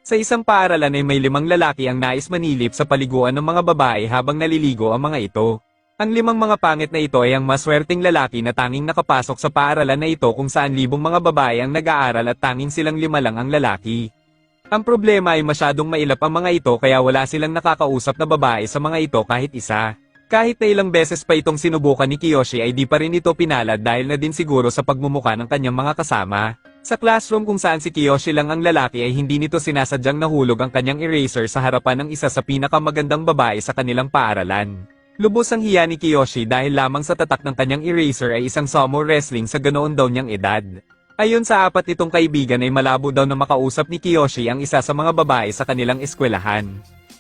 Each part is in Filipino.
Sa isang paaralan ay may 5 lalaki ang nais manilip sa paliguan ng mga babae habang naliligo ang mga ito. Ang 5 mga pangit na ito ay ang maswerteng lalaki na tanging nakapasok sa paaralan na ito kung saan libong mga babae ang nag-aaral at tanging silang 5 lang ang lalaki. Ang problema ay masyadong mailap ang mga ito kaya wala silang nakakausap na babae sa mga ito kahit isa. Kahit na ilang beses pa itong sinubukan ni Kiyoshi ay di pa rin ito pinalad dahil na din siguro sa pagmumukha ng kanyang mga kasama. Sa classroom kung saan si Kiyoshi lang ang lalaki ay hindi nito sinasadyang nahulog ang kanyang eraser sa harapan ng isa sa pinakamagandang babae sa kanilang paaralan. Lubos ang hiya ni Kiyoshi dahil lamang sa tatak ng kanyang eraser ay isang sumo wrestling sa ganoon daw niyang edad. Ayon sa 4 nitong kaibigan ay malabo daw na makausap ni Kiyoshi ang isa sa mga babae sa kanilang eskwelahan.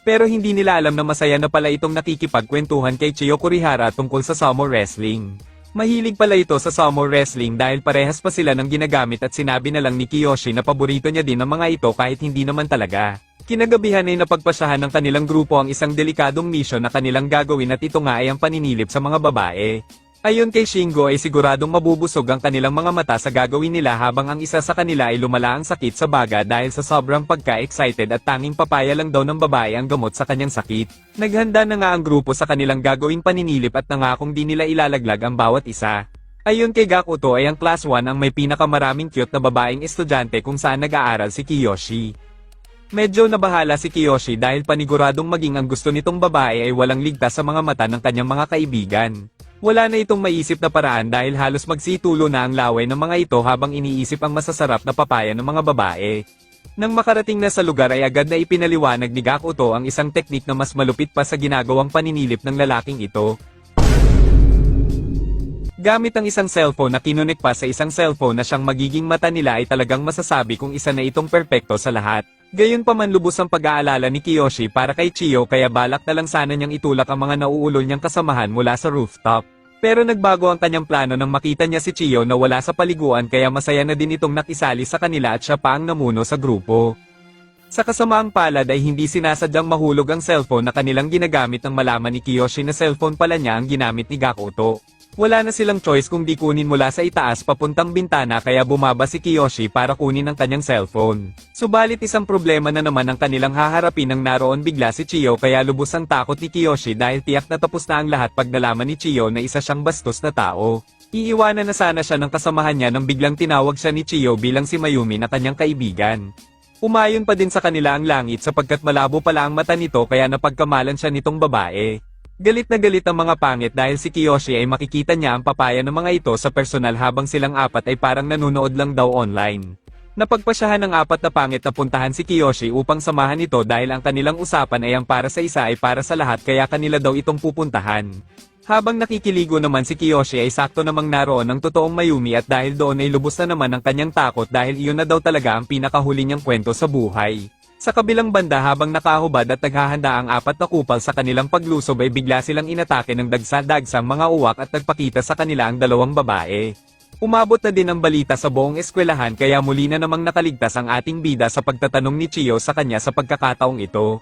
Pero hindi nila alam na masaya na pala itong nakikipagkwentuhan kay Chiyo Kurihara tungkol sa sumo wrestling. Mahilig pala ito sa sumo wrestling dahil parehas pa sila ng ginagamit at sinabi na lang ni Kiyoshi na paborito niya din ang mga ito kahit hindi naman talaga. Kinagabihan ay napagpasyahan ng kanilang grupo ang isang delikadong mission na kanilang gagawin at ito nga ay ang paninilip sa mga babae. Ayon kay Shingo ay siguradong mabubusog ang kanilang mga mata sa gagawin nila habang ang isa sa kanila ay lumala ang sakit sa baga dahil sa sobrang pagka-excited at tanging papaya lang daw ng babae ang gamot sa kanyang sakit. Naghanda na nga ang grupo sa kanilang gagawing paninilip at nangakong di nila ilalaglag ang bawat isa. Ayon kay Gakuto ay ang class 1 ang may pinakamaraming cute na babaeng estudyante kung saan nag-aaral si Kiyoshi. Medyo nabahala si Kiyoshi dahil paniguradong maging ang gusto nitong babae ay walang ligtas sa mga mata ng kanyang mga kaibigan. Wala na itong maisip na paraan dahil halos magsitulo na ang laway ng mga ito habang iniisip ang masasarap na papaya ng mga babae. Nang makarating na sa lugar ay agad na ipinaliwanag ni Gakuto ang isang teknik na mas malupit pa sa ginagawang paninilip ng lalaking ito. Gamit ang isang cellphone na kinunik pa sa isang cellphone na siyang magiging mata nila ay talagang masasabi kung isa na itong perpekto sa lahat. Gayunpaman lubos ang pag-aalala ni Kiyoshi para kay Chiyo kaya balak na lang sana niyang itulak ang mga nauulol niyang kasamahan mula sa rooftop. Pero nagbago ang kanyang plano nang makita niya si Chiyo na wala sa paliguan kaya masaya na din itong nakisali sa kanila at siya pa ang namuno sa grupo. Sa kasamaang palad ay hindi sinasadyang mahulog ang cellphone na kanilang ginagamit nang malaman ni Kiyoshi na cellphone pala niya ang ginamit ni Gakuto. Wala na silang choice kung di kunin mula sa itaas papuntang bintana kaya bumaba si Kiyoshi para kunin ang kanyang cellphone. Subalit isang problema na naman ang kanilang haharapin nang naroon bigla si Chiyo kaya lubos ang takot ni Kiyoshi dahil tiyak na tapos na ang lahat pag nalaman ni Chiyo na isa siyang bastos na tao. Iiwanan na sana siya ng kasamahan niya nang biglang tinawag siya ni Chiyo bilang si Mayumi na kanyang kaibigan. Umayon pa din sa kanila ang langit sapagkat malabo pala ang mata nito kaya napagkamalan siya nitong babae. Galit na galit ang mga pangit dahil si Kiyoshi ay makikita niya ang papaya ng mga ito sa personal habang silang 4 ay parang nanonood lang daw online. Napagpasyahan ng 4 na pangit na puntahan si Kiyoshi upang samahan ito dahil ang kanilang usapan ay ang para sa isa ay para sa lahat kaya kanila daw itong pupuntahan. Habang nakikiligo naman si Kiyoshi ay sakto namang naroon ang totoong Mayumi at dahil doon ay lubos na naman ang kanyang takot dahil iyon na daw talaga ang pinakahuli niyang kwento sa buhay. Sa kabilang banda habang nakahubad at naghahanda ang 4 na kupal sa kanilang paglusob ay bigla silang inatake ng dagsa-dagsang mga uwak at nagpakita sa kanila ang 2 babae. Umabot na din ang balita sa buong eskwelahan kaya muli na namang nakaligtas ang ating bida sa pagtatanong ni Chiyo sa kanya sa pagkakataong ito.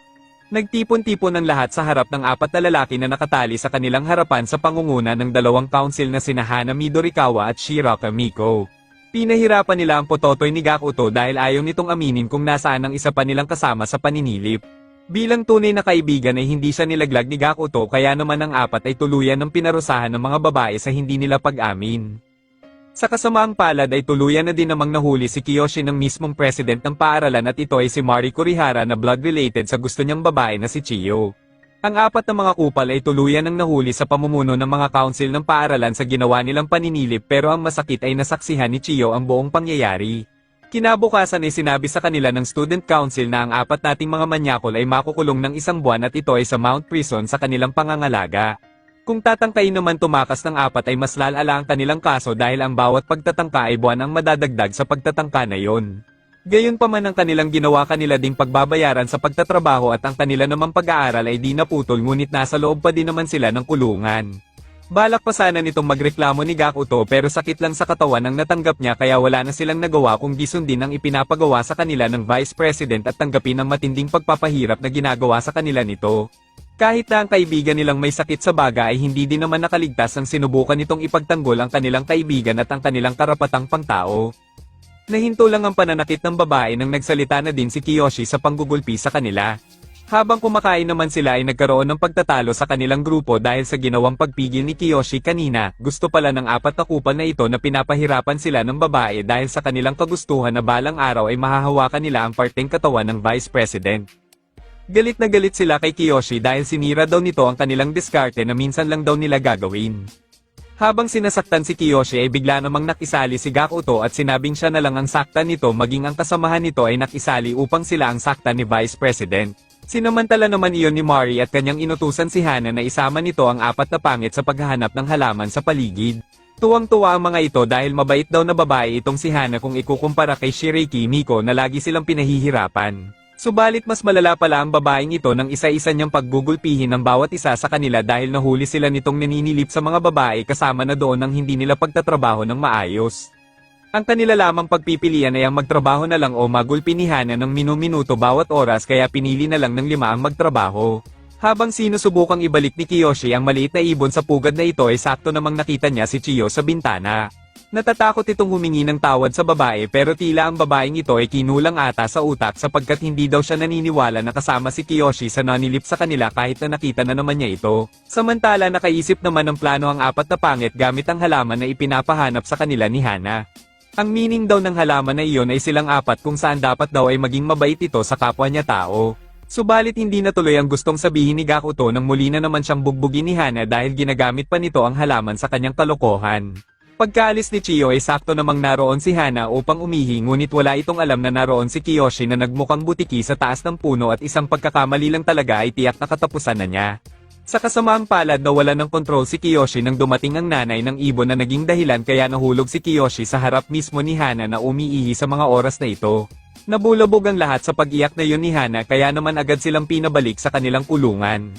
Nagtipon-tipon ang lahat sa harap ng 4 na lalaki na nakatali sa kanilang harapan sa pangunguna ng 2 council na sina Hana Midorikawa at Shiraka Miko. Pinahirapan nila ang pototoy ni Gakuto dahil ayaw nitong aminin kung nasaan ang isa pa nilang kasama sa paninilip. Bilang tunay na kaibigan ay hindi siya nilaglag ni Gakuto kaya naman ang 4 ay tuluyan ng pinarusahan ng mga babae sa hindi nila pag-amin. Sa kasamaang palad ay tuluyan na din namang nahuli si Kiyoshi ng mismong president ng paaralan at ito ay si Mari Kurihara na blood-related sa gusto niyang babae na si Chiyo. Ang 4 na mga kupal ay tuluyan ng nahuli sa pamumuno ng mga council ng paaralan sa ginawa nilang paninilip pero ang masakit ay nasaksihan ni Chiyo ang buong pangyayari. Kinabukasan ay sinabi sa kanila ng student council na ang 4 nating mga manyakol ay makukulong ng 1 buwan at ito ay sa Mount Prison sa kanilang pangangalaga. Kung tatangkain naman tumakas ng 4 ay mas lalala ang kanilang kaso dahil ang bawat pagtatangka ay buwan ang madadagdag sa pagtatangka na yon. Gayunpaman ang kanilang ginawa kanila ding pagbabayaran sa pagtatrabaho at ang kanila namang pag-aaral ay di naputol ngunit nasa loob pa din naman sila ng kulungan. Balak pa sana nitong magreklamo ni Gakuto pero sakit lang sa katawan ang natanggap niya kaya wala na silang nagawa kung di sundin ang ipinapagawa sa kanila ng Vice President at tanggapin ang matinding pagpapahirap na ginagawa sa kanila nito. Kahit na ang kaibigan nilang may sakit sa baga ay hindi din naman nakaligtas ang sinubukan nitong ipagtanggol ang kanilang kaibigan at ang kanilang karapatang pangtao. Nahinto lang ang pananakit ng babae nang nagsalita na din si Kiyoshi sa panggugulpi sa kanila. Habang kumakain naman sila ay nagkaroon ng pagtatalo sa kanilang grupo dahil sa ginawang pagpigil ni Kiyoshi kanina. Gusto pala ng 4 na kupal na ito na pinapahirapan sila ng babae dahil sa kanilang kagustuhan na balang araw ay mahahawakan nila ang parteng katawan ng Vice President. Galit na galit sila kay Kiyoshi dahil sinira daw nito ang kanilang diskarte na minsan lang daw nila gagawin. Habang sinasaktan si Kiyoshi ay bigla namang nakisali si Gakuto at sinabing siya na lang ang saktan nito maging ang kasamahan nito ay nakisali upang sila ang saktan ni Vice President. Sinamantala naman iyon ni Mari at kanyang inutusan si Hana na isama nito ang 4 na pangit sa paghahanap ng halaman sa paligid. Tuwang-tuwa ang mga ito dahil mabait daw na babae itong si Hana kung ikukumpara kay Shireki Miko na lagi silang pinahihirapan. Subalit mas malala pala ang babaeng ito nang isa-isa niyang paggugulpihin ng bawat isa sa kanila dahil nahuli sila nitong naninilip sa mga babae kasama na doon ang hindi nila pagtatrabaho ng maayos. Ang kanila lamang pagpipilian ay ang magtrabaho na lang o magulpi ni Hana ng minuminuto bawat oras kaya pinili na lang ng 5 ang magtrabaho. Habang sinusubukang ibalik ni Kiyoshi ang maliit na ibon sa pugad na ito ay sakto namang nakita niya si Chiyo sa bintana. Natatakot itong humingi ng tawad sa babae pero tila ang babaeng ito ay kinulang ata sa utak sapagkat hindi daw siya naniniwala na kasama si Kiyoshi sa nanilip sa kanila kahit na nakita na naman niya ito. Samantala nakaisip naman ng plano ang 4 na pangit gamit ang halaman na ipinapahanap sa kanila ni Hana. Ang meaning daw ng halaman na iyon ay silang 4 kung saan dapat daw ay maging mabait ito sa kapwa niya tao. Subalit hindi natuloy ang gustong sabihin ni Gakuto nang muli na naman siyang bugbugin ni Hana dahil ginagamit pa nito ang halaman sa kanyang kalokohan. Pagkaalis ni Chiyo ay sakto namang naroon si Hana upang umihi ngunit wala itong alam na naroon si Kiyoshi na nagmukhang butiki sa taas ng puno at isang pagkakamali lang talaga ay tiyak na katapusan na niya. Sa kasamaang palad na wala ng kontrol si Kiyoshi nang dumating ang nanay ng ibon na naging dahilan kaya nahulog si Kiyoshi sa harap mismo ni Hana na umiihi sa mga oras na ito. Nabulabog ang lahat sa pag-iyak na yun ni Hana kaya naman agad silang pinabalik sa kanilang kulungan.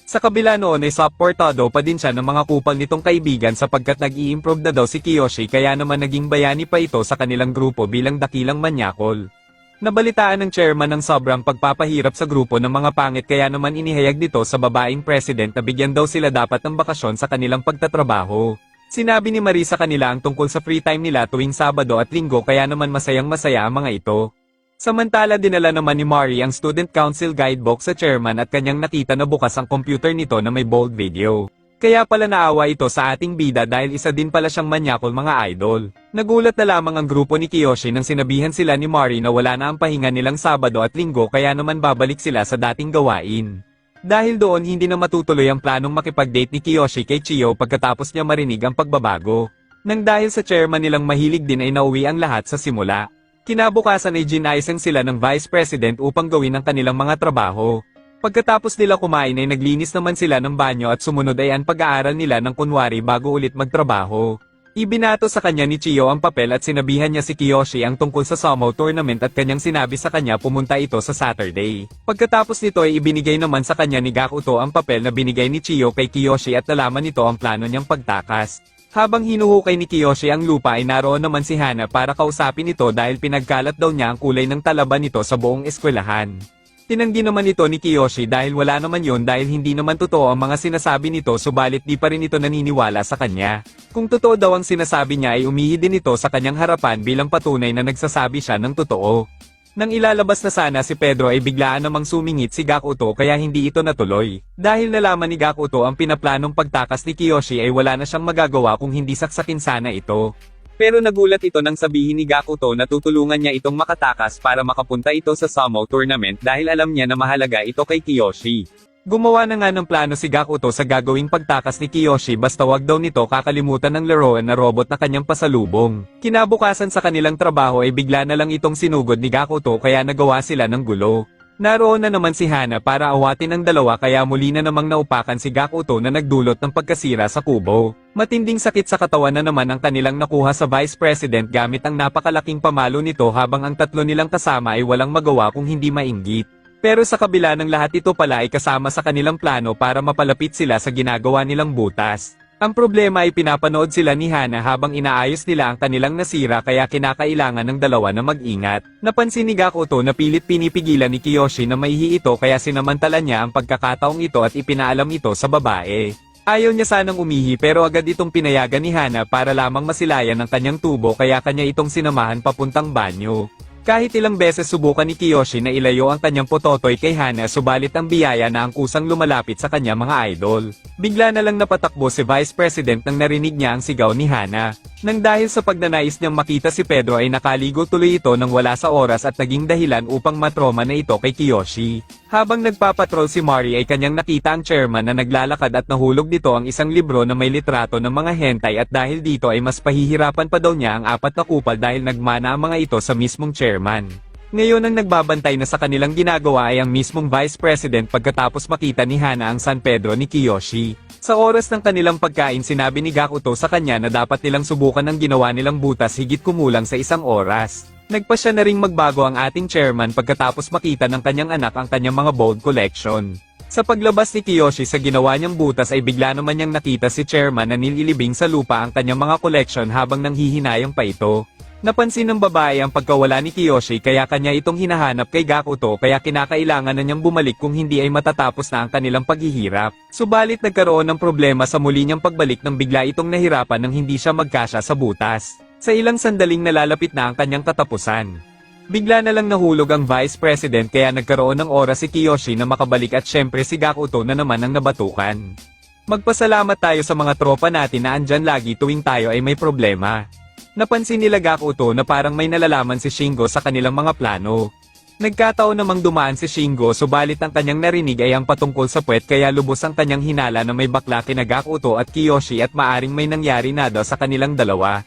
Sa kabila noon ay supportado pa din siya ng mga kupal nitong kaibigan sapagkat nag-i-improve na daw si Kiyoshi kaya naman naging bayani pa ito sa kanilang grupo bilang dakilang manyakol. Nabalitaan ng chairman ng sobrang pagpapahirap sa grupo ng mga pangit kaya naman inihayag nito sa babaeng president na bigyan daw sila dapat ng bakasyon sa kanilang pagtatrabaho. Sinabi ni Marie sa kanila ang tungkol sa free time nila tuwing Sabado at Linggo kaya naman masayang-masaya ang mga ito. Samantala dinala naman ni Marie ang Student Council Guidebook sa chairman at kanyang nakita na bukas ang computer nito na may bold video. Kaya pala naawa ito sa ating bida dahil isa din pala siyang manyakol mga idol. Nagulat na lamang ang grupo ni Kiyoshi nang sinabihan sila ni Mari na wala na ang pahinga nilang Sabado at Linggo kaya naman babalik sila sa dating gawain. Dahil doon hindi na matutuloy ang planong makipag-date ni Kiyoshi kay Chiyo pagkatapos niya marinig ang pagbabago. Nang dahil sa chairman nilang mahilig din ay nauwi ang lahat sa simula. Kinabukasan ay ginaisang sila ng Vice President upang gawin ang kanilang mga trabaho. Pagkatapos nila kumain ay naglinis naman sila ng banyo at sumunod ay ang pag-aaral nila ng kunwari bago ulit magtrabaho. Ibinato sa kanya ni Chiyo ang papel at sinabihan niya si Kiyoshi ang tungkol sa sumo tournament at kanyang sinabi sa kanya pumunta ito sa Saturday. Pagkatapos nito ay ibinigay naman sa kanya ni Gakuto ang papel na binigay ni Chiyo kay Kiyoshi at nalaman nito ang plano niyang pagtakas. Habang hinuhukay ni Kiyoshi ang lupa ay naroon naman si Hana para kausapin ito dahil pinagkalat daw niya ang kulay ng talaba nito sa buong eskwelahan. Tinanggi naman ito ni Kiyoshi dahil wala naman yon dahil hindi naman totoo ang mga sinasabi nito subalit di pa rin ito naniniwala sa kanya. Kung totoo daw ang sinasabi niya ay umihi din ito sa kanyang harapan bilang patunay na nagsasabi siya ng totoo. Nang ilalabas na sana si Pedro ay biglaan namang sumingit si Gakuto kaya hindi ito natuloy. Dahil nalaman ni Gakuto ang pinaplanong pagtakas ni Kiyoshi ay wala na siyang magagawa kung hindi saksakin sana ito. Pero nagulat ito nang sabihin ni Gakuto na tutulungan niya itong makatakas para makapunta ito sa sumo tournament dahil alam niya na mahalaga ito kay Kiyoshi. Gumawa na nga ng plano si Gakuto sa gagawing pagtakas ni Kiyoshi basta wag daw nito kakalimutan ng laruan na robot na kanyang pasalubong. Kinabukasan sa kanilang trabaho ay bigla na lang itong sinugod ni Gakuto kaya nagawa sila ng gulo. Naroon na naman si Hana para awatin ang dalawa kaya muli na namang naupakan si Gakuto na nagdulot ng pagkasira sa kubo. Matinding sakit sa katawan na naman ang kanilang nakuha sa Vice President gamit ang napakalaking pamalo nito habang ang tatlo nilang kasama ay walang magawa kung hindi mainggit. Pero sa kabila ng lahat ito pala ay kasama sa kanilang plano para mapalapit sila sa ginagawa nilang butas. Ang problema ay pinapanood sila ni Hana habang inaayos nila ang kanilang nasira kaya kinakailangan ng dalawa na mag-ingat. Napansin ni Gakuto na pilit pinipigilan ni Kiyoshi na maihi ito kaya sinamantala niya ang pagkakataong ito at ipinaalam ito sa babae. Ayaw niya sanang umihi pero agad itong pinayagan ni Hana para lamang masilayan ang kanyang tubo kaya kanya itong sinamahan papuntang banyo. Kahit ilang beses subukan ni Kiyoshi na ilayo ang kanyang pototoy kay Hana subalit ang biyaya na ang kusang lumalapit sa kanya mga idol. Bigla na lang napatakbo si Vice President nang narinig niya ang sigaw ni Hana. Nang dahil sa pagnanais niyang makita si Pedro ay nakaligo tuloy ito nang wala sa oras at naging dahilan upang matroma na ito kay Kiyoshi. Habang nagpapatrol si Mari ay kanyang nakita ang chairman na naglalakad at nahulog dito ang isang libro na may litrato ng mga hentai at dahil dito ay mas pahihirapan pa daw niya ang 4 na kupal dahil nagmana ang mga ito sa mismong chairman. Ngayon ang nagbabantay na sa kanilang ginagawa ay ang mismong Vice President pagkatapos makita ni Hana ang San Pedro ni Kiyoshi. Sa oras ng kanilang pagkain sinabi ni Gakuto sa kanya na dapat nilang subukan ang ginawa nilang butas higit kumulang sa 1 oras. Nagpasya na ring magbago ang ating chairman pagkatapos makita ng kanyang anak ang kanyang mga bold collection. Sa paglabas ni Kiyoshi sa ginawa niyang butas ay bigla naman niyang nakita si chairman na nililibing sa lupa ang kanyang mga collection habang nanghihinayang pa ito. Napansin ng babae ang pagkawala ni Kiyoshi kaya kanya itong hinahanap kay Gakuto kaya kinakailangan na niyang bumalik kung hindi ay matatapos na ang kanilang paghihirap. Subalit nagkaroon ng problema sa muli niyang pagbalik nang bigla itong nahirapan nang hindi siya magkasya sa butas. Sa ilang sandaling nalalapit na ang kanyang katapusan. Bigla na lang nahulog ang Vice President kaya nagkaroon ng oras si Kiyoshi na makabalik at syempre si Gakuto na naman ang nabatukan. Magpasalamat tayo sa mga tropa natin na andyan lagi tuwing tayo ay may problema. Napansin nila Gakuto na parang may nalalaman si Shingo sa kanilang mga plano. Nagkataon namang dumaan si Shingo subalit ang kanyang narinig ay ang patungkol sa puwet kaya lubos ang kanyang hinala na may bakla kina Gakuto at Kiyoshi at maaring may nangyari na daw sa kanilang dalawa.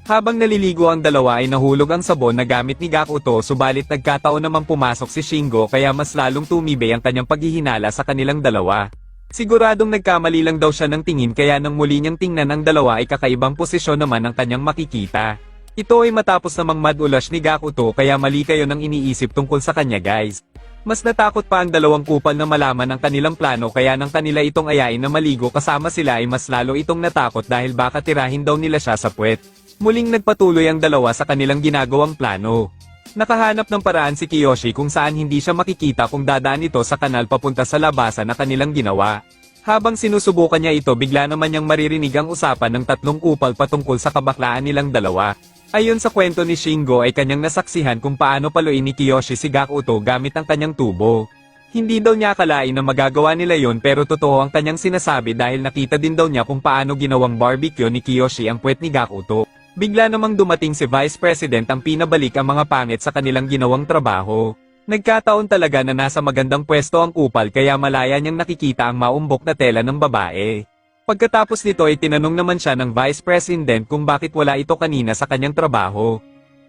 Habang naliligo ang dalawa ay nahulog ang sabon na gamit ni Gakuto subalit nagkataon namang pumasok si Shingo kaya mas lalong tumibay ang kanyang paghihinala sa kanilang dalawa. Siguradong nagkamali lang daw siya ng tingin kaya nang muli niyang tingnan ang dalawa ay kakaibang posisyon naman ang kanyang makikita. Ito ay matapos namang madulas ni Gakuto kaya mali kayo nang iniisip tungkol sa kanya guys. Mas natakot pa ang dalawang kupal na malaman ang kanilang plano kaya nang kanila itong ayain na maligo kasama sila ay mas lalo itong natakot dahil baka tirahin daw nila siya sa puwet. Muling nagpatuloy ang dalawa sa kanilang ginagawang plano. Nakahanap ng paraan si Kiyoshi kung saan hindi siya makikita kung dadaan ito sa kanal papunta sa labasan na kanilang ginawa. Habang sinusubukan niya ito bigla naman niyang maririnig ang usapan ng 3 kupal patungkol sa kabaklaan nilang dalawa. Ayon sa kwento ni Shingo ay kanyang nasaksihan kung paano paluin ni Kiyoshi si Gakuto gamit ang kanyang tubo. Hindi daw niya akalain na magagawa nila yon pero totoo ang kanyang sinasabi dahil nakita din daw niya kung paano ginawang barbecue ni Kiyoshi ang puwet ni Gakuto. Bigla namang dumating si Vice President ang pinabalik ang mga pangit sa kanilang ginawang trabaho. Nagkataon talaga na nasa magandang pwesto ang kupal kaya malaya niyang nakikita ang maumbok na tela ng babae. Pagkatapos nito ay tinanong naman siya ng Vice President kung bakit wala ito kanina sa kanyang trabaho.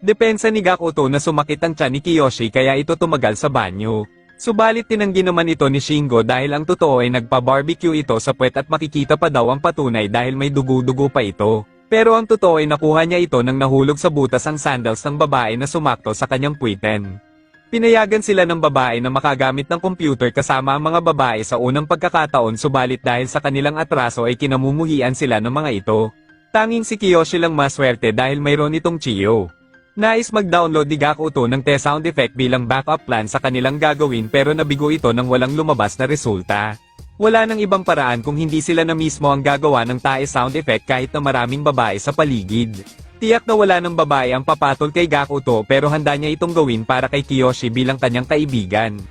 Depensa ni Gakuto na sumakit ang tiyan ni Kiyoshi kaya ito tumagal sa banyo. Subalit tinanggi naman ito ni Shingo dahil ang totoo ay nagpa-barbecue ito sa puwet at makikita pa daw ang patunay dahil may dugo-dugo pa ito. Pero ang totoo ay nakuha niya ito nang nahulog sa butas ang sandals ng babae na sumakto sa kanyang puwiten. Pinayagan sila ng babae na makagamit ng computer kasama ang mga babae sa unang pagkakataon subalit dahil sa kanilang atraso ay kinamumuhian sila ng mga ito. Tanging si Kiyoshi lang maswerte dahil mayroon itong Chiyo. Nais mag-download ni Gakuto ng T-sound effect bilang backup plan sa kanilang gagawin pero nabigo ito nang walang lumabas na resulta. Wala nang ibang paraan kung hindi sila na mismo ang gagawa ng tae sound effect kahit na maraming babae sa paligid. Tiyak na wala ng babae ang papatol kay Gakuto pero handa niya itong gawin para kay Kiyoshi bilang kanyang kaibigan.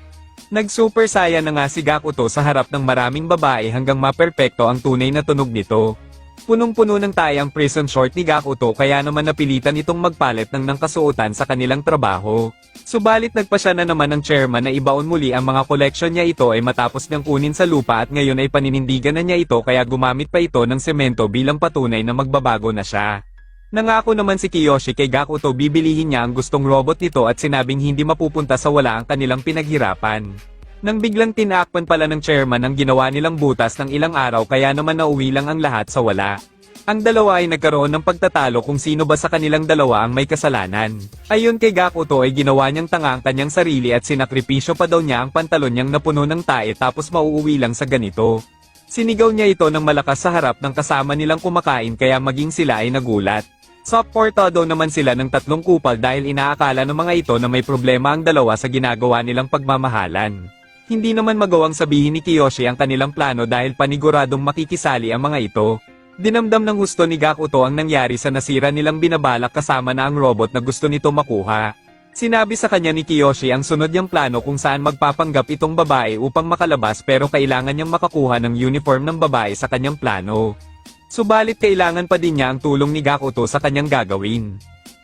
Nag-super saya na nga si Gakuto sa harap ng maraming babae hanggang maperpekto ang tunay na tunog nito. Punong-puno ng tae ang prison short ni Gakuto kaya naman napilitan itong magpalit ng kasuotan sa kanilang trabaho. Subalit nagpasya na naman ng chairman na ibaon muli ang mga koleksyon niya ito ay matapos niyang kunin sa lupa at ngayon ay paninindigan na niya ito kaya gumamit pa ito ng semento bilang patunay na magbabago na siya. Nangako naman si Kiyoshi kay Gakuto bibilihin niya ang gustong robot nito at sinabing hindi mapupunta sa wala ang kanilang pinaghirapan. Nang biglang tinakpan pala ng chairman ang ginawa nilang butas ng ilang araw kaya naman nauwi lang ang lahat sa wala. Ang dalawa ay nagkaroon ng pagtatalo kung sino ba sa kanilang dalawa ang may kasalanan. Ayon kay Gakuto ay ginawa niyang tanga ang kanyang sarili at sinakripisyo pa daw niya ang pantalon niyang napuno ng tae tapos mauuwi lang sa ganito. Sinigaw niya ito ng malakas sa harap ng kasama nilang kumakain kaya maging sila ay nagulat. Supportado naman sila ng 3 kupal dahil inaakala ng mga ito na may problema ang dalawa sa ginagawa nilang pagmamahalan. Hindi naman magawang sabihin ni Kiyoshi ang kanilang plano dahil paniguradong makikisali ang mga ito. Dinamdam ng husto ni Gakuto ang nangyari sa nasira nilang binabalak kasama na ang robot na gusto nito makuha. Sinabi sa kanya ni Kiyoshi ang sunod niyang plano kung saan magpapanggap itong babae upang makalabas pero kailangan niyang makakuha ng uniform ng babae sa kanyang plano. Subalit kailangan pa din niya ang tulong ni Gakuto sa kanyang gagawin.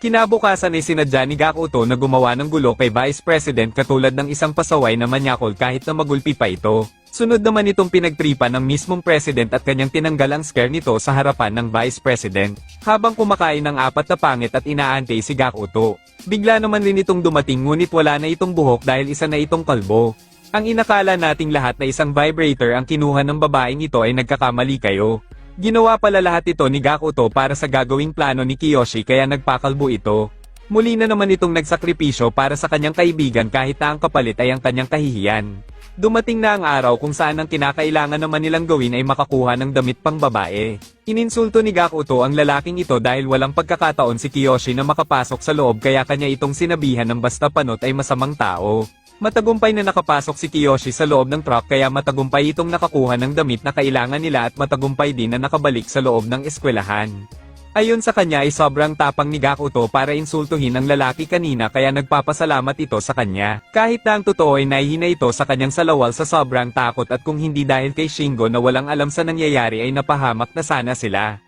Kinabukasan ay sinadya ni Gakuto na gumawa ng gulo kay Vice President katulad ng isang pasaway na manyakol kahit na magulpi pa ito. Sunod naman itong pinagtripa ng mismong President at kanyang tinanggal ang scare nito sa harapan ng Vice President. Habang kumakain ng 4 na pangit at inaantay si Gakuto. Bigla naman rin itong dumating ngunit wala na itong buhok dahil isa na itong kalbo. Ang inakala nating lahat na isang vibrator ang kinuha ng babaeng ito ay nagkakamali kayo. Ginawa pala lahat ito ni Gakuto para sa gagawing plano ni Kiyoshi kaya nagpakalbo ito. Muli na naman itong nagsakripisyo para sa kanyang kaibigan kahit na ang kapalit ay ang kanyang kahihiyan. Dumating na ang araw kung saan ang kinakailangan naman nilang gawin ay makakuha ng damit pang babae. Ininsulto ni Gakuto ang lalaking ito dahil walang pagkakataon si Kiyoshi na makapasok sa loob kaya kanya itong sinabihan ng basta panot ay masamang tao. Matagumpay na nakapasok si Kiyoshi sa loob ng truck kaya matagumpay itong nakakuha ng damit na kailangan nila at matagumpay din na nakabalik sa loob ng eskwelahan. Ayon sa kanya ay sobrang tapang ni Gakuto para insultuhin ang lalaki kanina kaya nagpapasalamat ito sa kanya. Kahit na ang totoo ay nahihina ito sa kanyang salawal sa sobrang takot at kung hindi dahil kay Shingo na walang alam sa nangyayari ay napahamak na sana sila.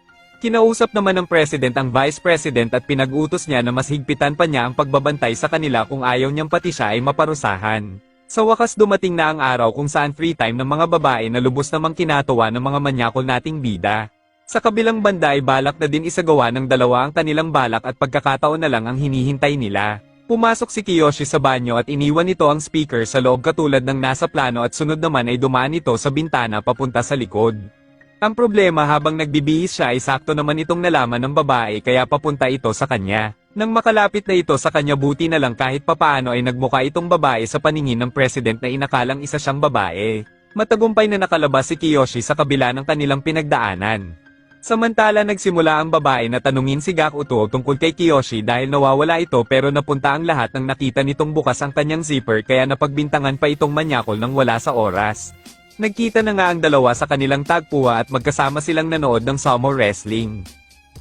Kinausap naman ng President ang Vice President at pinag-utos niya na mas higpitan pa niya ang pagbabantay sa kanila kung ayaw niyang pati siya ay maparusahan. Sa wakas dumating na ang araw kung saan free time ng mga babae na lubos namang kinatuwa ng mga manyakol nating bida. Sa kabilang banda ay balak na din isagawa ng dalawa ang kanilang balak at pagkakataon na lang ang hinihintay nila. Pumasok si Kiyoshi sa banyo at iniwan nito ang speaker sa loob katulad ng nasa plano at sunod naman ay dumaan ito sa bintana papunta sa likod. Ang problema habang nagbibihis siya ay sakto naman itong nalaman ng babae kaya papunta ito sa kanya. Nang makalapit na ito sa kanya buti na lang kahit papaano ay nagmukha itong babae sa paningin ng President na inakalang isa siyang babae. Matagumpay na nakalabas si Kiyoshi sa kabila ng kanilang pinagdaanan. Samantala nagsimula ang babae na tanungin si Gakuto tungkol kay Kiyoshi dahil nawawala ito pero napunta ang lahat nang nakita nitong bukas ang kanyang zipper kaya napagbintangan pa itong manyakol nang wala sa oras. Nagkita na nga ang dalawa sa kanilang tagpuwa at magkasama silang nanood ng sumo wrestling.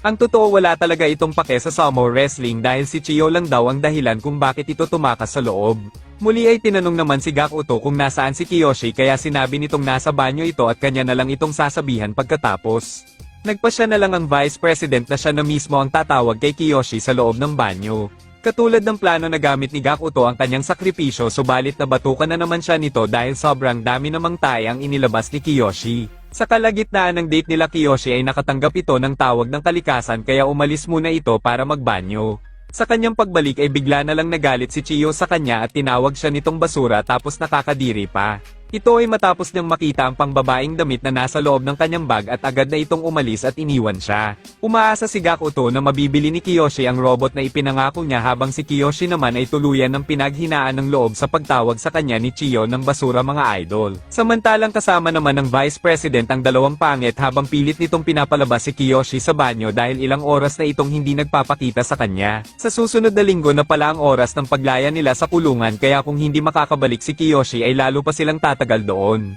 Ang totoo wala talaga itong pake sa sumo wrestling dahil si Chiyo lang daw ang dahilan kung bakit ito tumakas sa loob. Muli ay tinanong naman si Gakuto kung nasaan si Kiyoshi kaya sinabi nitong nasa banyo ito at kanya na lang itong sasabihan pagkatapos. Nagpasya na lang ang Vice President na siya na mismo ang tatawag kay Kiyoshi sa loob ng banyo. Katulad ng plano na gamit ni Gakuto ang kanyang sakripisyo subalit nabatukan na naman siya nito dahil sobrang dami namang tae ang inilabas ni Kiyoshi. Sa kalagitnaan ng date nila Kiyoshi ay nakatanggap ito ng tawag ng kalikasan kaya umalis muna ito para magbanyo. Sa kanyang pagbalik ay bigla na lang nagalit si Chiyo sa kanya at tinawag siya nitong basura tapos nakakadiri pa. Ito ay matapos niyang makita ang pangbabaeng damit na nasa loob ng kanyang bag at agad na itong umalis at iniwan siya. Umaasa si Gakuto na mabibili ni Kiyoshi ang robot na ipinangako niya habang si Kiyoshi naman ay tuluyan ng pinaghinaan ng loob sa pagtawag sa kanya ni Chiyo ng basura mga idol. Samantalang kasama naman ng Vice President ang dalawang pangit habang pilit nitong pinapalabas si Kiyoshi sa banyo dahil ilang oras na itong hindi nagpapakita sa kanya. Sa susunod na linggo na pala ang oras ng paglaya nila sa kulungan kaya kung hindi makakabalik si Kiyoshi ay lalo pa silang tatagal doon.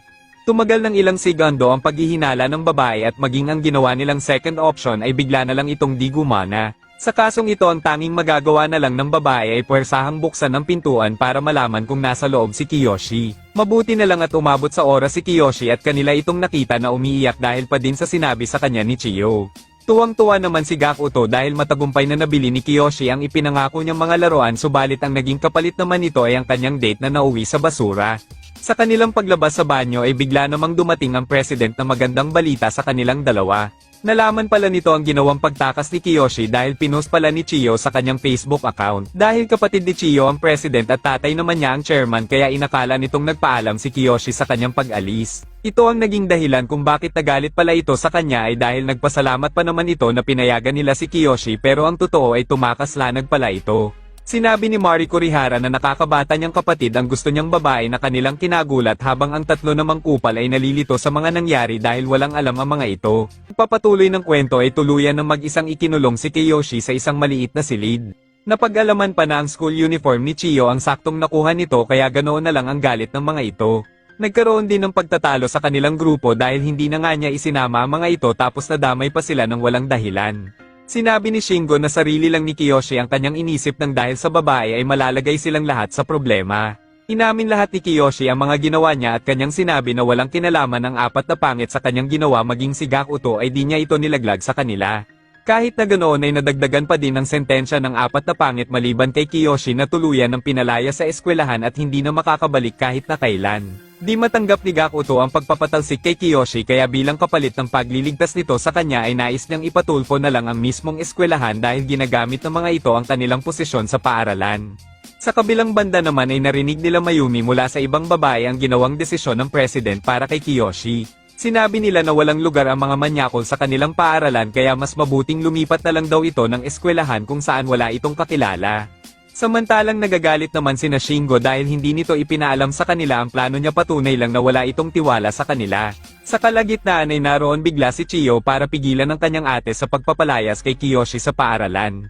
Tumagal ng ilang segundo ang paghihinala ng babae at maging ang ginawa nilang second option ay bigla na lang itong di gumana. Sa kasong ito ang tanging magagawa na lang ng babae ay puwersahang buksan ng pintuan para malaman kung nasa loob si Kiyoshi. Mabuti na lang at umabot sa oras si Kiyoshi at kanila itong nakita na umiiyak dahil pa din sa sinabi sa kanya ni Chiyo. Tuwang-tuwa naman si Gakuto dahil matagumpay na nabili ni Kiyoshi ang ipinangako niyang mga laruan subalit ang naging kapalit naman nito ay ang kanyang date na nauwi sa basura. Sa kanilang paglabas sa banyo ay bigla namang dumating ang President na magandang balita sa kanilang dalawa. Nalaman pala nito ang ginawang pagtakas ni Kiyoshi dahil pinost pala ni Chiyo sa kanyang Facebook account. Dahil kapatid ni Chiyo ang President at tatay naman niya ang chairman kaya inakala nitong nagpaalam si Kiyoshi sa kanyang pag-alis. Ito ang naging dahilan kung bakit nagalit pala ito sa kanya ay dahil nagpasalamat pa naman ito na pinayagan nila si Kiyoshi pero ang totoo ay tumakaslanag pala ito. Sinabi ni Mari Kurihara na nakakabata niyang kapatid ang gusto niyang babae na kanilang kinagulat habang ang tatlo namang kupal ay nalilito sa mga nangyari dahil walang alam ang mga ito. Pagpapatuloy ng kwento ay tuluyan ng mag-isang ikinulong si Kiyoshi sa isang maliit na silid. Napag-alaman pa na ang school uniform ni Chiyo ang saktong nakuha nito kaya ganoon na lang ang galit ng mga ito. Nagkaroon din ng pagtatalo sa kanilang grupo dahil hindi na nga niya isinama ang mga ito tapos nadamay pa sila ng walang dahilan. Sinabi ni Shingo na sarili lang ni Kiyoshi ang kanyang inisip nang dahil sa babae ay malalagay silang lahat sa problema. Inamin lahat ni Kiyoshi ang mga ginawa niya at kanyang sinabi na walang kinalaman ang apat na pangit sa kanyang ginawa maging si Gakuto ay di niya ito nilaglag sa kanila. Kahit na ganoon ay nadagdagan pa din ang sentensya ng apat na pangit maliban kay Kiyoshi na tuluyan ng pinalaya sa eskwelahan at hindi na makakabalik kahit na kailan. Di matanggap ni Gakuto ang pagpapatalsik kay Kiyoshi kaya bilang kapalit ng pagliligtas nito sa kanya ay nais niyang ipatulfo na lang ang mismong eskwelahan dahil ginagamit ng mga ito ang kanilang posisyon sa paaralan. Sa kabilang banda naman ay narinig nila Mayumi mula sa ibang babae ang ginawang desisyon ng president para kay Kiyoshi. Sinabi nila na walang lugar ang mga manyakol sa kanilang paaralan kaya mas mabuting lumipat na lang daw ito ng eskwelahan kung saan wala itong kakilala. Samantalang nagagalit naman sina Shingo dahil hindi nito ipinaalam sa kanila ang plano niya patunay lang na wala itong tiwala sa kanila. Sa kalagitnaan ay naroon bigla si Chiyo para pigilan ang kanyang ate sa pagpapalayas kay Kiyoshi sa paaralan.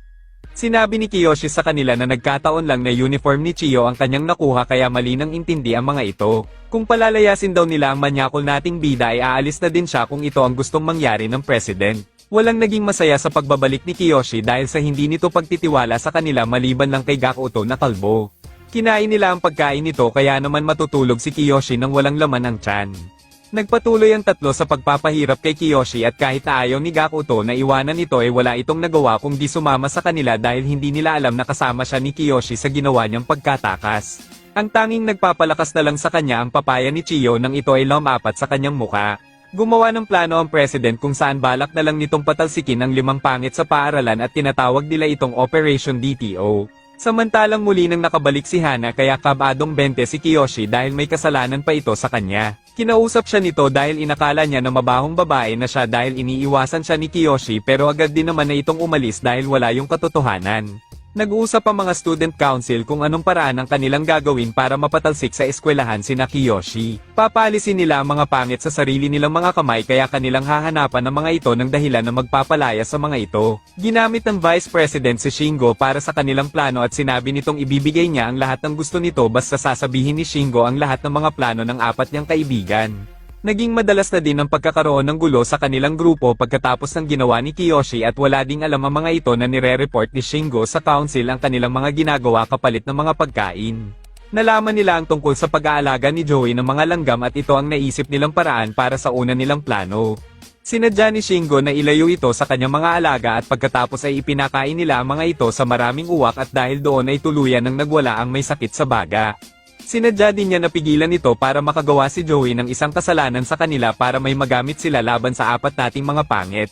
Sinabi ni Kiyoshi sa kanila na nagkataon lang na uniform ni Chiyo ang kanyang nakuha kaya mali nang intindi ang mga ito. Kung palalayasin daw nila ang manyakol nating bida ay aalis na din siya kung ito ang gustong mangyari ng president. Walang naging masaya sa pagbabalik ni Kiyoshi dahil sa hindi nito pagtitiwala sa kanila maliban lang kay Gakuto na kalbo. Kinain nila ang pagkain nito kaya naman matutulog si Kiyoshi nang walang laman ang tiyan. Nagpatuloy ang tatlo sa pagpapahirap kay Kiyoshi at kahit na ayaw ni Gakuto na iwanan ito ay wala itong nagawa kung di sumama sa kanila dahil hindi nila alam na kasama siya ni Kiyoshi sa ginawa niyang pagkatakas. Ang tanging nagpapalakas na lang sa kanya ang papaya ni Chiyo nang ito ay lumapat sa kanyang muka. Gumawa ng plano ang president kung saan balak na lang nitong patalsikin ang 5 pangit sa paaralan at tinatawag nila itong Operation DTO. Samantalang muli nang nakabalik si Hana kaya kabadong 20 si Kiyoshi dahil may kasalanan pa ito sa kanya. Kinausap siya nito dahil inakala niya na mabahong babae na siya dahil iniiwasan siya ni Kiyoshi pero agad din naman na itong umalis dahil wala yung katotohanan. Nag-uusap ang mga student council kung anong paraan ang kanilang gagawin para mapatalsik sa eskwelahan sina Kiyoshi. Papalisin nila ang mga pangit sa sarili nilang mga kamay kaya kanilang hahanapan ng mga ito ng dahilan na magpapalaya sa mga ito. Ginamit ng Vice President si Shingo para sa kanilang plano at sinabi nitong ibibigay niya ang lahat ng gusto nito basta sasabihin ni Shingo ang lahat ng mga plano ng apat niyang kaibigan. Naging madalas na din ang pagkakaroon ng gulo sa kanilang grupo pagkatapos ng ginawa ni Kiyoshi at wala ding alam ang mga ito na nire-report ni Shingo sa council ang kanilang mga ginagawa kapalit ng mga pagkain. Nalaman nila ang tungkol sa pag-aalaga ni Joey ng mga langgam at ito ang naisip nilang paraan para sa una nilang plano. Sinadya ni Shingo na ilayo ito sa kanyang mga alaga at pagkatapos ay ipinakain nila ang mga ito sa maraming uwak at dahil doon ay tuluyan ng nagwala ang may sakit sa baga. Sinadya din niya na pigilan ito para makagawa si Joey ng isang kasalanan sa kanila para may magamit sila laban sa apat nating mga pangit.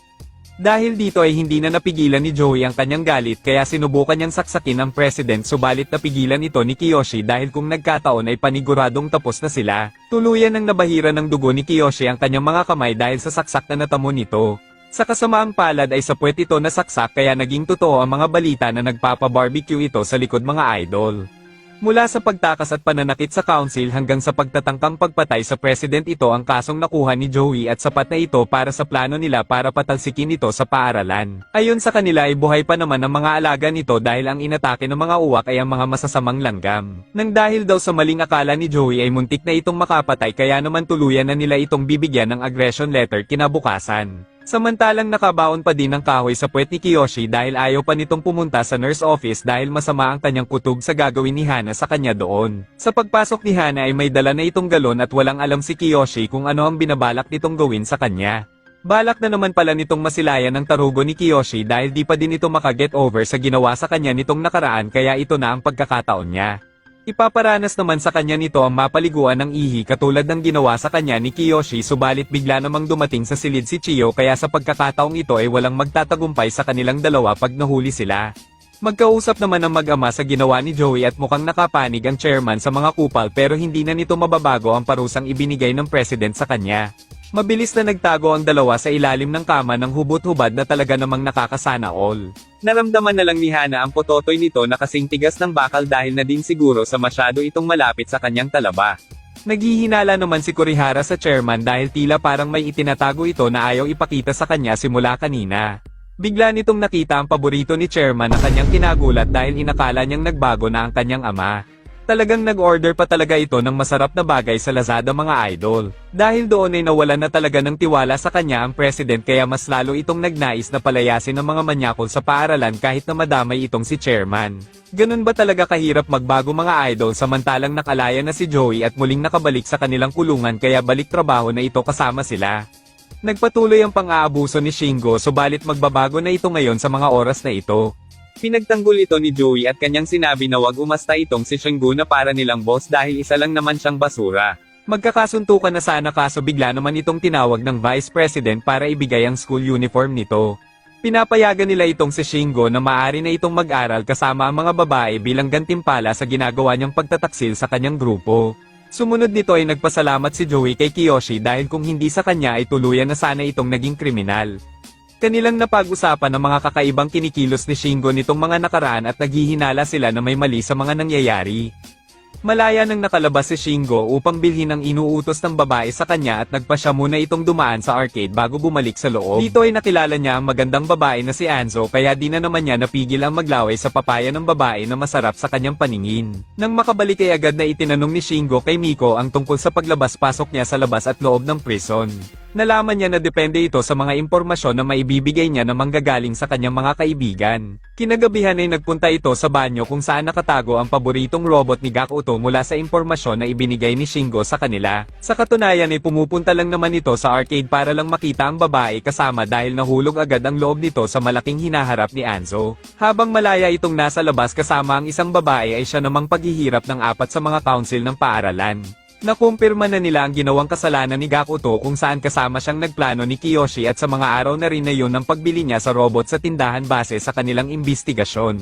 Dahil dito ay hindi na napigilan ni Joey ang kanyang galit kaya sinubukan niyang saksakin ang president subalit napigilan ito ni Kiyoshi dahil kung nagkataon ay paniguradong tapos na sila. Tuluyan ng nabahira ng dugo ni Kiyoshi ang kanyang mga kamay dahil sa saksak na natamo nito. Sa kasamaang palad ay sa puwet ito nasaksak kaya naging totoo ang mga balita na nagpapa-barbecue ito sa likod mga idol. Mula sa pagtakas at pananakit sa council hanggang sa pagtatangkang pagpatay sa president ito ang kasong nakuha ni Joey at sapat na ito para sa plano nila para patalsikin ito sa paaralan. Ayon sa kanila ay buhay pa naman ang mga alaga nito dahil ang inatake ng mga uwak ay ang mga masasamang langgam. Nang dahil daw sa maling akala ni Joey ay muntik na itong makapatay kaya naman tuluyan na nila itong bibigyan ng aggression letter kinabukasan. Samantalang nakabaon pa din ng kahoy sa puwet ni Kiyoshi dahil ayaw pa nitong pumunta sa nurse office dahil masama ang kanyang kutob sa gagawin ni Hana sa kanya doon. Sa pagpasok ni Hana ay may dala na itong galon at walang alam si Kiyoshi kung ano ang binabalak nitong gawin sa kanya. Balak na naman pala nitong masilayan ng tarugo ni Kiyoshi dahil di pa din ito makaget over sa ginawa sa kanya nitong nakaraan kaya ito na ang pagkakataon niya. Ipaparanas naman sa kanya nito ang mapaliguan ng ihi katulad ng ginawa sa kanya ni Kiyoshi subalit bigla namang dumating sa silid si Chiyo kaya sa pagkakataong ito ay walang magtatagumpay sa kanilang dalawa pag nahuli sila. Magkausap naman ang mag-ama sa ginawa ni Joey at mukhang nakapanig ang chairman sa mga kupal pero hindi na nito mababago ang parusang ibinigay ng president sa kanya. Mabilis na nagtago ang dalawa sa ilalim ng kama ng hubot-hubad na talaga namang nakakasana all. Naramdaman na lang ni Hana ang pototoy nito na kasing tigas ng bakal dahil na din siguro sa masyado itong malapit sa kanyang talaba. Naghihinala naman si Kurihara sa chairman dahil tila parang may itinatago ito na ayaw ipakita sa kanya simula kanina. Bigla nitong nakita ang paborito ni Chairman na kanyang kinagulat dahil inakala niyang nagbago na ang kanyang ama. Talagang nag-order pa talaga ito ng masarap na bagay sa Lazada mga idol. Dahil doon ay nawalan na talaga ng tiwala sa kanya ang president kaya mas lalo itong nagnais na palayasin ng mga manyakol sa paaralan kahit na madamay itong si Chairman. Ganun ba talaga kahirap magbago mga idol samantalang nakalaya na si Joey at muling nakabalik sa kanilang kulungan kaya balik trabaho na ito kasama sila. Nagpatuloy ang pang-aabuso ni Shingo subalit magbabago na ito ngayon sa mga oras na ito. Pinagtanggol ito ni Joey at kanyang sinabi na wag umasta itong si Shingo na para nilang boss dahil isa lang naman siyang basura. Magkakasuntukan na sana kaso bigla naman itong tinawag ng Vice President para ibigay ang school uniform nito. Pinapayagan nila itong si Shingo na maaari na itong mag-aral kasama ang mga babae bilang gantimpala sa ginagawa niyang pagtataksil sa kanyang grupo. Sumunod nito ay nagpasalamat si Joey kay Kiyoshi dahil kung hindi sa kanya ay tuluyan na sana itong naging kriminal. Kanilang napag-usapan ng mga kakaibang kinikilos ni Shingo nitong mga nakaraan at naghihinala sila na may mali sa mga nangyayari. Malaya nang nakalabas si Shingo upang bilhin ang inuutos ng babae sa kanya at nagpa siya muna itong dumaan sa arcade bago bumalik sa loob. Dito ay nakilala niya ang magandang babae na si Anzo kaya di na naman niya napigil ang maglaway sa papaya ng babae na masarap sa kanyang paningin. Nang makabalik ay agad na itinanong ni Shingo kay Miko ang tungkol sa paglabas-pasok niya sa labas at loob ng prison. Nalaman niya na depende ito sa mga impormasyon na maibibigay niya na manggagaling sa kanyang mga kaibigan. Kinagabihan ay nagpunta ito sa banyo kung saan nakatago ang paboritong robot ni Gakuto mula sa impormasyon na ibinigay ni Shingo sa kanila. Sa katunayan ay pumupunta lang naman ito sa arcade para lang makita ang babae kasama dahil nahulog agad ang loob nito sa malaking hinaharap ni Anzo. Habang malaya itong nasa labas kasama ang isang babae ay siya namang paghihirap ng 4 sa mga council ng paaralan. Nakumpirma na nila ang ginawang kasalanan ni Gakuto kung saan kasama siyang nagplano ni Kiyoshi at sa mga araw na rin na yun ng pagbili niya sa robot sa tindahan base sa kanilang imbestigasyon.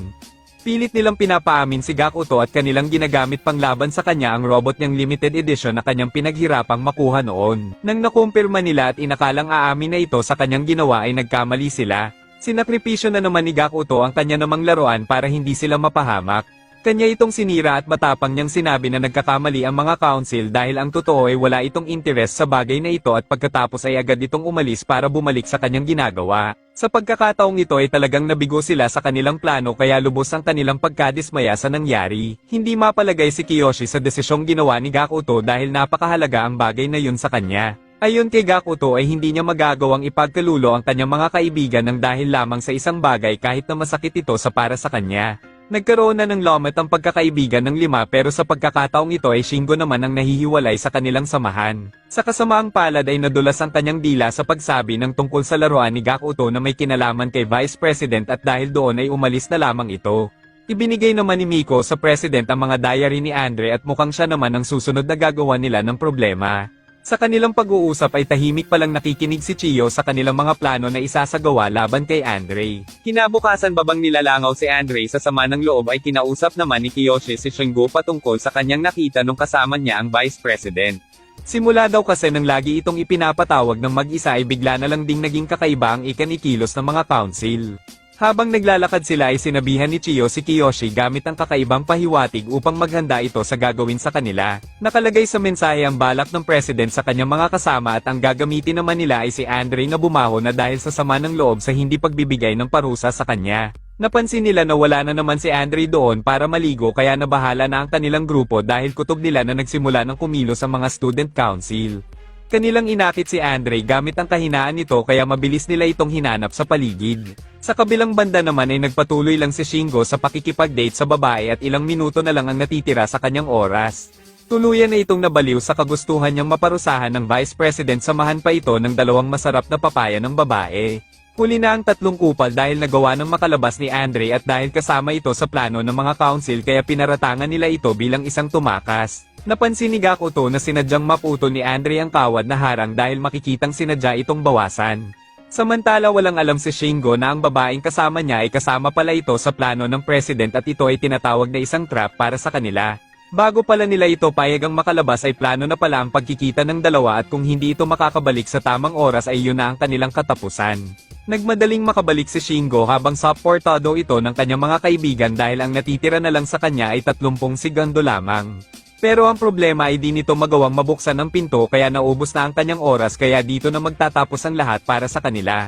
Pilit nilang pinapaamin si Gakuto at kanilang ginagamit panglaban sa kanya ang robot niyang limited edition na kanyang pinaghirapang makuha noon. Nang nakumpirma nila at inakalang aamin na ito sa kanyang ginawa ay nagkamali sila. Sinakripisyo na naman ni Gakuto ang kanya namang laruan para hindi sila mapahamak. Kanya itong sinira at matapang niyang sinabi na nagkakamali ang mga council dahil ang totoo ay wala itong interes sa bagay na ito at pagkatapos ay agad itong umalis para bumalik sa kanyang ginagawa. Sa pagkakataong ito ay talagang nabigo sila sa kanilang plano kaya lubos ang kanilang pagkadismaya sa nangyari. Hindi mapalagay si Kiyoshi sa desisyong ginawa ni Gakuto dahil napakahalaga ang bagay na yun sa kanya. Ayon kay Gakuto ay hindi niya magagawang ipagkalulo ang kanyang mga kaibigan ng dahil lamang sa isang bagay kahit na masakit ito sa para sa kanya. Nagkaroon na ng lomet ang pagkakaibigan ng 5 pero sa pagkakataong ito ay Shingo naman ang nahihiwalay sa kanilang samahan. Sa kasamaang palad ay nadulas ang kanyang dila sa pagsabi ng tungkol sa laruan ni Gakuto na may kinalaman kay Vice President at dahil doon ay umalis na lamang ito. Ibinigay naman ni Miko sa President ang mga diary ni Andre at mukhang siya naman ang susunod na gagawa nila ng problema. Sa kanilang pag-uusap ay tahimik palang nakikinig si Chiyo sa kanilang mga plano na isasagawa laban kay Andre. Kinabukasan babang nilalangaw si Andre sa sama ng loob ay kinausap naman ni Kiyoshi si Shingo patungkol sa kanyang nakita nung kasama niya ang Vice President. Simula daw kasi nang lagi itong ipinapatawag ng mag-isa ay bigla na lang ding naging kakaiba ang ikanikilos ng mga council. Habang naglalakad sila ay sinabihan ni Chiyo si Kiyoshi gamit ang kakaibang pahiwatig upang maghanda ito sa gagawin sa kanila. Nakalagay sa mensahe ang balak ng president sa kanyang mga kasama at ang gagamitin naman nila ay si Andre na bumaho na dahil sa sama ng loob sa hindi pagbibigay ng parusa sa kanya. Napansin nila na wala na naman si Andre doon para maligo kaya nabahala na ang kanilang grupo dahil kutob nila na nagsimula ng kumilos sa mga student council. Kanilang inakit si Andre gamit ang kahinaan nito kaya mabilis nila itong hinanap sa paligid. Sa kabilang banda naman ay nagpatuloy lang si Shingo sa pakikipag-date sa babae at ilang minuto na lang ang natitira sa kanyang oras. Tuluyan na itong nabaliw sa kagustuhan niyang maparusahan ng Vice President samahan pa ito ng 2 masarap na papaya ng babae. Huli na ang 3 kupal dahil nagawa ng makalabas ni Andre at dahil kasama ito sa plano ng mga council kaya pinaratangan nila ito bilang isang tumakas. Napansin ni Gakuto na sinadyang maputo ni Andre ang kawad na harang dahil makikitang sinadya itong bawasan. Samantala walang alam si Shingo na ang babaeng kasama niya ay kasama pala ito sa plano ng president at ito ay tinatawag na isang trap para sa kanila. Bago pala nila ito payagang makalabas ay plano na pala ang pagkikita ng dalawa at kung hindi ito makakabalik sa tamang oras ay yun na ang kanilang katapusan. Nagmadaling makabalik si Shingo habang supportado ito ng kanyang mga kaibigan dahil ang natitira na lang sa kanya ay 30 segundo lamang. Pero ang problema ay di nito magawang mabuksan ang pinto kaya naubos na ang kanyang oras kaya dito na magtatapos ang lahat para sa kanila.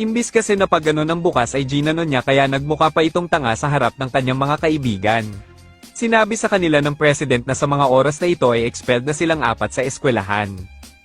Imbis kasi na pag ganun ang bukas ay ginano niya kaya nagmukha pa itong tanga sa harap ng kanyang mga kaibigan. Sinabi sa kanila ng president na sa mga oras na ito ay expelled na silang apat sa eskwelahan.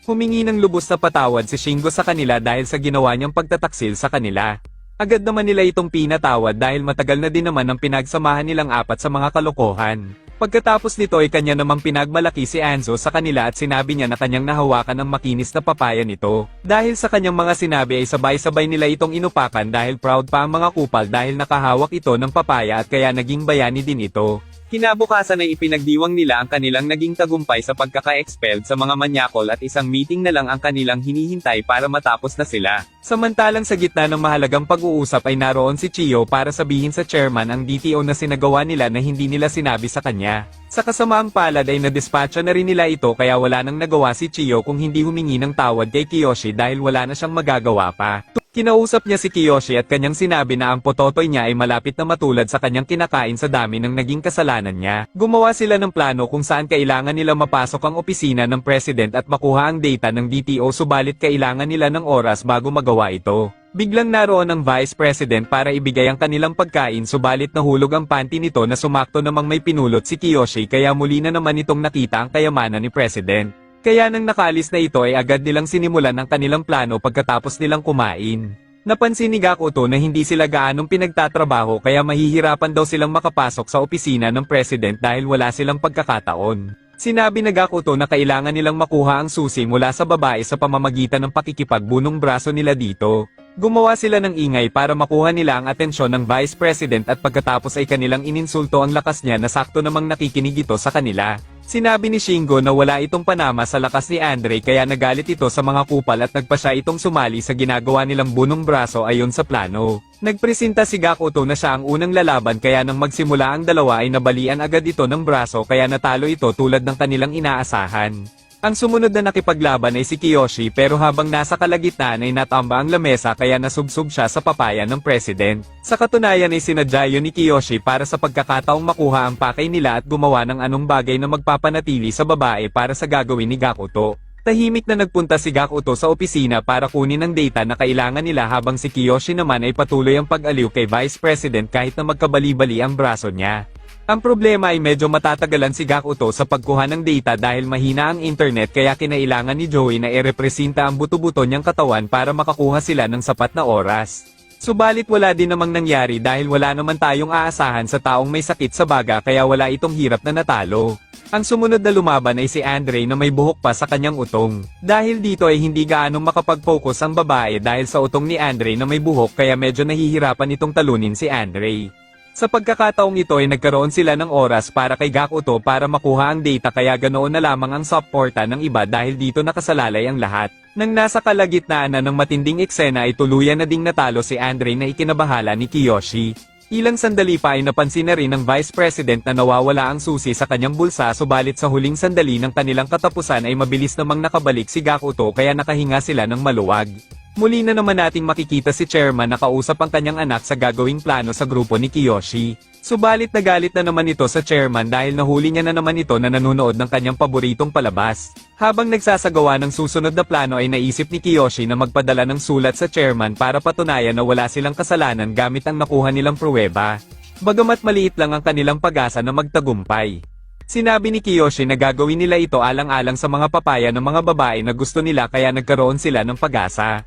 Humingi ng lubos na patawad si Shingo sa kanila dahil sa ginawa niyang pagtataksil sa kanila. Agad naman nila itong pinatawad dahil matagal na din naman ang pinagsamahan nilang apat sa mga kalokohan. Pagkatapos nito ay kanya namang pinagmalaki si Anzo sa kanila at sinabi niya na kanyang nahawakan ang makinis na papaya nito. Dahil sa kanyang mga sinabi ay sabay-sabay nila itong inupakan dahil proud pa ang mga kupal dahil nakahawak ito ng papaya at kaya naging bayani din ito. Kinabukasan ay ipinagdiwang nila ang kanilang naging tagumpay sa pagkaka-expelled sa mga manyakol at isang meeting na lang ang kanilang hinihintay para matapos na sila. Samantalang sa gitna ng mahalagang pag-uusap ay naroon si Chiyo para sabihin sa chairman ang DTO na sinagawa nila na hindi nila sinabi sa kanya. Sa kasamaang palad ay nadispatcha na rin nila ito kaya wala nang nagawa si Chiyo kung hindi humingi ng tawad kay Kiyoshi dahil wala na siyang magagawa pa. Kinausap niya si Kiyoshi at kanyang sinabi na ang pototoy niya ay malapit na matulad sa kanyang kinakain sa dami ng naging kasalanan niya. Gumawa sila ng plano kung saan kailangan nila mapasok ang opisina ng president at makuha ang data ng DTO subalit kailangan nila ng oras bago magawa ito. Biglang naroon ang vice president para ibigay ang kanilang pagkain subalit nahulog ang panty nito na sumakto namang may pinulot si Kiyoshi kaya muli na naman itong nakita ang kayamanan ni president. Kaya nang nakaalis na ito ay agad nilang sinimulan ang kanilang plano pagkatapos nilang kumain. Napansin ni Gakuto na hindi sila gaanong pinagtatrabaho kaya mahihirapan daw silang makapasok sa opisina ng president dahil wala silang pagkakataon. Sinabi ni Gakuto na kailangan nilang makuha ang susi mula sa babae sa pamamagitan ng pakikipagbunong braso nila dito. Gumawa sila ng ingay para makuha nila ang atensyon ng vice president at pagkatapos ay kanilang ininsulto ang lakas niya na sakto namang nakikinig ito sa kanila. Sinabi ni Shingo na wala itong panama sa lakas ni Andre kaya nagalit ito sa mga kupal at nagpa siya itong sumali sa ginagawa nilang bunong braso ayon sa plano. Nagpresenta si Gakuto na siya ang unang lalaban kaya nang magsimula ang dalawa ay nabalian agad ito ng braso kaya natalo ito tulad ng kanilang inaasahan. Ang sumunod na nakipaglaban ay si Kiyoshi pero habang nasa kalagitnaan ay natamba ang lamesa kaya nasubsob siya sa papaya ng president. Sa katunayan ay sinadya yun ni Kiyoshi para sa pagkakataong makuha ang pakay nila at gumawa ng anong bagay na magpapanatili sa babae para sa gagawin ni Gakuto. Tahimik na nagpunta si Gakuto sa opisina para kunin ang data na kailangan nila habang si Kiyoshi naman ay patuloy ang pag-aliw kay Vice President kahit na magkabali-bali ang braso niya. Ang problema ay medyo matatagalan si Gakuto sa pagkuha ng data dahil mahina ang internet kaya kinailangan ni Joey na irepresenta ang buto-buto niyang katawan para makakuha sila ng sapat na oras. Subalit wala din namang nangyari dahil wala naman tayong aasahan sa taong may sakit sa baga kaya wala itong hirap na natalo. Ang sumunod na lumaban ay si Andre na may buhok pa sa kanyang utong. Dahil dito ay hindi gaanong makapag-focus ang babae dahil sa utong ni Andre na may buhok kaya medyo nahihirapan itong talunin si Andre. Sa pagkakataong ito ay nagkaroon sila ng oras para kay Gakuto para makuha ang data kaya ganoon na lamang ang supporta ng iba dahil dito nakasalalay ang lahat. Nang nasa kalagitnaan na ng matinding eksena ay tuluyan na ding natalo si Andre na ikinabahala ni Kiyoshi. Ilang sandali pa ay napansin na rin ng Vice President na nawawala ang susi sa kanyang bulsa subalit sa huling sandali ng kanilang katapusan ay mabilis namang nakabalik si Gakuto kaya nakahinga sila ng maluwag. Muli na naman nating makikita si Chairman na kausap ang kanyang anak sa gagawing plano sa grupo ni Kiyoshi. Subalit nagalit na naman ito sa Chairman dahil nahuli niya na naman ito na nanonood ng kanyang paboritong palabas. Habang nagsasagawa ng susunod na plano ay naisip ni Kiyoshi na magpadala ng sulat sa Chairman para patunayan na wala silang kasalanan gamit ang nakuha nilang pruweba. Bagamat maliit lang ang kanilang pag-asa na magtagumpay. Sinabi ni Kiyoshi na gagawin nila ito alang-alang sa mga papaya ng mga babae na gusto nila kaya nagkaroon sila ng pag-asa.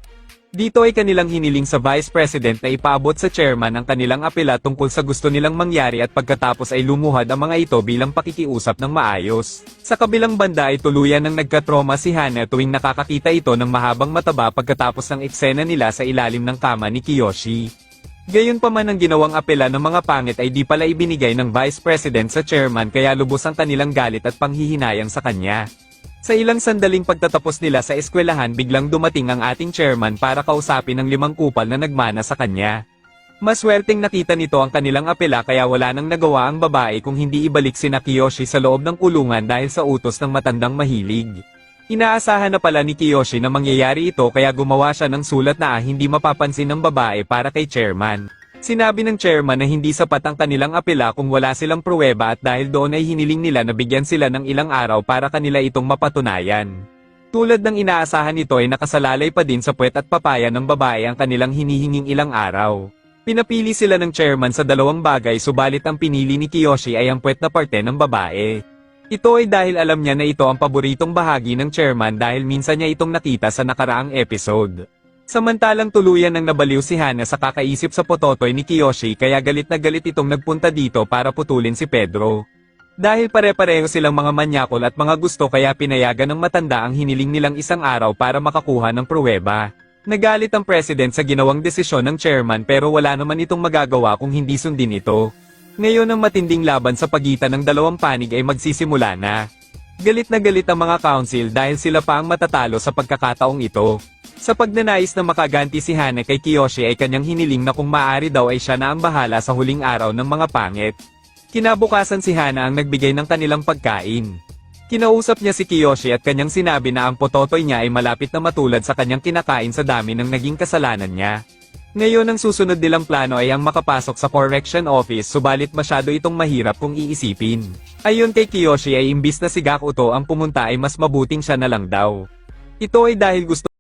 Dito ay kanilang hiniling sa Vice President na ipaabot sa Chairman ang kanilang apela tungkol sa gusto nilang mangyari at pagkatapos ay lumuhad ang mga ito bilang pakikiusap ng maayos. Sa kabilang banda ay tuluyan ng nagkatroma si Hana tuwing nakakakita ito ng mahabang mataba pagkatapos ng eksena nila sa ilalim ng kama ni Kiyoshi. Gayunpaman ang ginawang apela ng mga pangit ay di pala ibinigay ng Vice President sa Chairman kaya lubos ang kanilang galit at panghihinayang sa kanya. Sa ilang sandaling pagtatapos nila sa eskwelahan biglang dumating ang ating chairman para kausapin ang 5 kupal na nagmana sa kanya. Maswerteng nakita nito ang kanilang apela kaya wala nang nagawa ang babae kung hindi ibalik sina Kiyoshi sa loob ng kulungan dahil sa utos ng matandang mahilig. Inaasahan na pala ni Kiyoshi na mangyayari ito kaya gumawa siya ng sulat na hindi mapapansin ng babae para kay chairman. Sinabi ng chairman na hindi sapat ang kanilang apela kung wala silang pruweba at dahil doon ay hiniling nila na bigyan sila ng ilang araw para kanila itong mapatunayan. Tulad ng inaasahan nito ay nakasalalay pa din sa puwet at papaya ng babae ang kanilang hinihinging ilang araw. Pinapili sila ng chairman sa dalawang bagay subalit ang pinili ni Kiyoshi ay ang puwet na parte ng babae. Ito ay dahil alam niya na ito ang paboritong bahagi ng chairman dahil minsan niya itong nakita sa nakaraang episode. Samantalang tuluyan ng nabaliw si Hana sa kakaisip sa pototoy ni Kiyoshi kaya galit na galit itong nagpunta dito para putulin si Pedro. Dahil pare-pareho silang mga manyakol at mga gusto kaya pinayagan ng matanda ang hiniling nilang isang araw para makakuha ng pruweba. Nagalit ang president sa ginawang desisyon ng chairman pero wala naman itong magagawa kung hindi sundin ito. Ngayon ang matinding laban sa pagitan ng dalawang panig ay magsisimula na. Galit na galit ang mga council dahil sila pa ang matatalo sa pagkakataong ito. Sa pagnanais na makaganti si Hana kay Kiyoshi ay kanyang hiniling na kung maaari daw ay siya na ang bahala sa huling araw ng mga pangit. Kinabukasan si Hana ang nagbigay ng kanilang pagkain. Kinausap niya si Kiyoshi at kanyang sinabi na ang pototoy niya ay malapit na matulad sa kanyang kinakain sa dami ng naging kasalanan niya. Ngayon ang susunod nilang plano ay ang makapasok sa correction office subalit masyado itong mahirap kung iisipin. Ayon kay Kiyoshi ay imbis na si Gakuto ang pumunta ay mas mabuting siya na lang daw. Ito ay dahil gusto